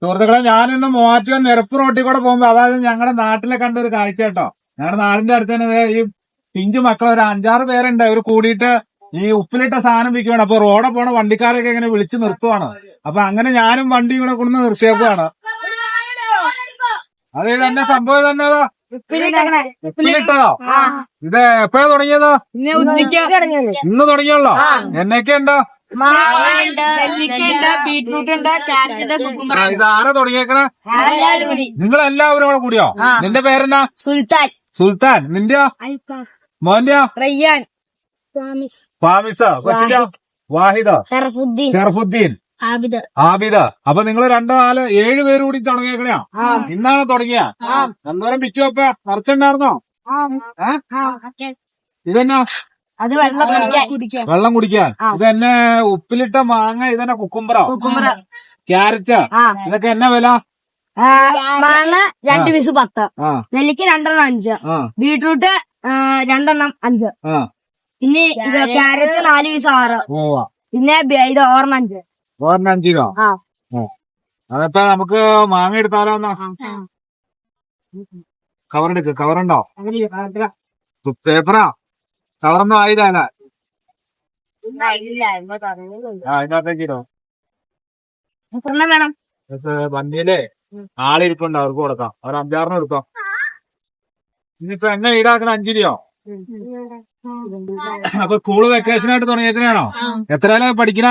സുഹൃത്തുക്കളെ, ഞാനിന്ന് മൂവാറ്റുപുഴ നിരപ്പ് റോട്ടിൽ കൂടെ പോകുമ്പോ, അതായത് ഞങ്ങളുടെ നാട്ടിലെ കണ്ട ഒരു കാഴ്ച കേട്ടോ. ഞങ്ങളുടെ നാടിന്റെ അടുത്ത് തന്നെ ഈ പിഞ്ചു മക്കൾ ഒരു 5-6 പേരുണ്ട്. അവർ കൂടിയിട്ട് ഈ ഉപ്പിലിട്ട സാധനം വിൽക്കുകയാണ്. അപ്പൊ റോഡെ പോണ വണ്ടിക്കാരൊക്കെ ഇങ്ങനെ വിളിച്ചു നിർത്തുവാണ്. അപ്പൊ അങ്ങനെ ഞാനും വണ്ടി ഇവിടെ കൊണ്ടു നിർത്തിയേക്കുവാണ്. അത് തന്നെ സംഭവം തന്നെ ഉപ്പിലിട്ടതോ? ഇത് എപ്പോഴാ തുടങ്ങിയതോ? ഇന്ന് തുടങ്ങിയല്ലോ. എന്നൊക്കെയുണ്ടോ? ഇതാരാ തുടങ്ങിയേക്കണേ? നിങ്ങളെല്ലാവരും കൂടെ കൂടിയോ? നിന്റെ പേരെന്നാ? സുൽത്താൻ. സുൽത്താൻ. നിന്റെയോ? മോന്റെയോ? റയ്യാൻ. ഫാമിസ. കൊച്ചിന്റെയോ? വാഹിദ. ഷറഫുദ്ദീൻ. ആബിദ. അപ്പൊ നിങ്ങൾ 2-4-7 പേര് കൂടി തുടങ്ങിയേക്കണോ? ഇന്നാണ് തുടങ്ങിയ. എന്തോരം പിച്ചു അപ്പ നിറച്ചുണ്ടായിരുന്നോ? ഇതെന്നാ? അത് വെള്ളം കുടിക്കാൻ. ഇതെന്നെ ഉപ്പിലിട്ട മാങ്ങ. ഇതെന്നെ കുക്കുംബറോ? ക്യാരറ്റ്. ഇതൊക്കെ എന്നാ വില? മാങ്ങ 2 പീസ് 10, നെല്ലിക്ക 2 എണ്ണം 5, ബീട്രൂട്ട് 2 എണ്ണം 5, പിന്നെ ഇത് ക്യാരറ്റ് 4 പീസ് 6, പിന്നെ ഇത് ഓറഞ്ച് 5. Orange 5 kilo. അതിപ്പോ നമുക്ക് മാങ്ങ എടുത്താലോ? കവറെടുക്ക്. കവറുണ്ടോ? പേപ്പറാ? കവറൊന്നും ആയില്ല. അതിനകത്തേക്കിടോ. വേണം. വണ്ടിയിലേ ആളിരിപ്പുണ്ട്, അവർക്ക് കൊടുക്കാം. അവർ 5-6 എടുക്കാം. ഇനിയിപ്പോ എന്നെ ഈടാക്കണ 5 രൂപയോ? അപ്പൊ സ്കൂള് വെക്കേഷനായിട്ട് തുടങ്ങിയേക്കണാണോ? എത്രയാ പഠിക്കണ?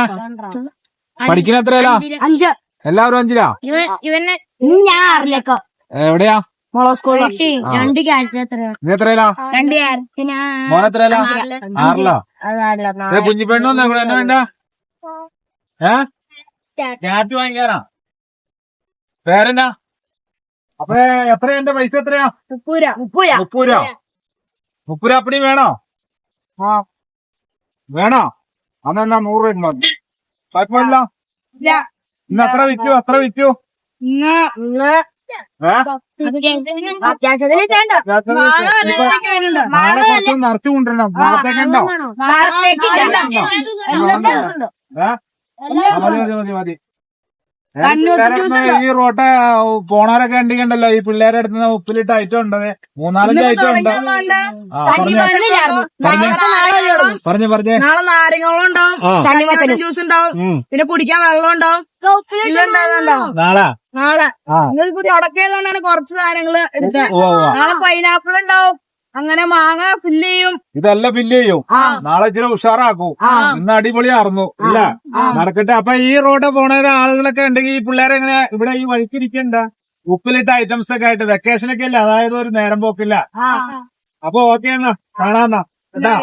എത്രയാ? 5. എല്ലാവരും 5-ലാ? ഞാൻ 6-ലേക്കോ. എവിടെയാ? സ്കൂൾ. 2 ക്യാരറ്റ്. നീ എത്രയാ? 2 ക്യാരറ്റ്. മോനെത്രയാ? 6-ലാ? കുഞ്ഞിപ്പെണ്ണു എന്നാ വേണ്ട? ക്യാറ്റ് വാങ്ങിക്കാനാ? പേരെന്നാ? അപ്പൊ എത്രയാ? എന്റെ പൈസ എത്രയാ? 30 അപ്പടി വേണോ? വേണോ? അന്നെന്നാ 100 രൂപ മതി. കുഴപ്പമില്ല. ഇന്ന് എത്ര വിറ്റു? നാളെ കുറച്ച് നിറച്ചു കൊണ്ടിരണം. നാളത്തേക്കുണ്ടോ? മതി. ഈ റോട്ടെ പോണവരൊക്കെ ഉണ്ടെങ്കിണ്ടല്ലോ, ഈ പിള്ളേരെ അടുത്ത് ഉപ്പിലിട്ട ഐറ്റം ഉണ്ട്. 3-4 ഐറ്റം ഉണ്ട്. പറഞ്ഞേ. നാളെ നാരങ്ങളും ഉണ്ടാവും, ജ്യൂസ് ഉണ്ടാവും, പിന്നെ കുടിക്കാൻ വെള്ളം ഉണ്ടാവും. നാളെ നിങ്ങൾക്ക് തുടക്കിയതുകൊണ്ടാണ് കുറച്ച് സാധനങ്ങള് എടുത്തത്. നാളെ പൈനാപ്പിൾ ഉണ്ടാവും. അങ്ങനെ മാങ്ങ ഫില്ല് ചെയ്യും. ഇതെല്ലാം ഫില്ല് ചെയ്യും. നാളെ ഇച്ചിരി ഉഷാറാക്കും. ഇന്ന് അടിപൊളിയായിരുന്നു. ഇല്ല, നടക്കട്ടെ. അപ്പൊ ഈ റോഡ് പോണ ആളുകളൊക്കെ ഉണ്ടെങ്കിൽ ഈ പിള്ളേരെങ്ങനെ ഇവിടെ ഈ വഴിക്കിരിക്കണ്ട? ഉപ്പിലിട്ട ഐറ്റംസ് ഒക്കെ ആയിട്ട് വെക്കേഷനൊക്കെ അല്ലേ, അതായത് ഒരു നേരം പോക്കില്ല. അപ്പൊ ഓക്കെ എന്നാ, കാണാന്നാ കേട്ടാ.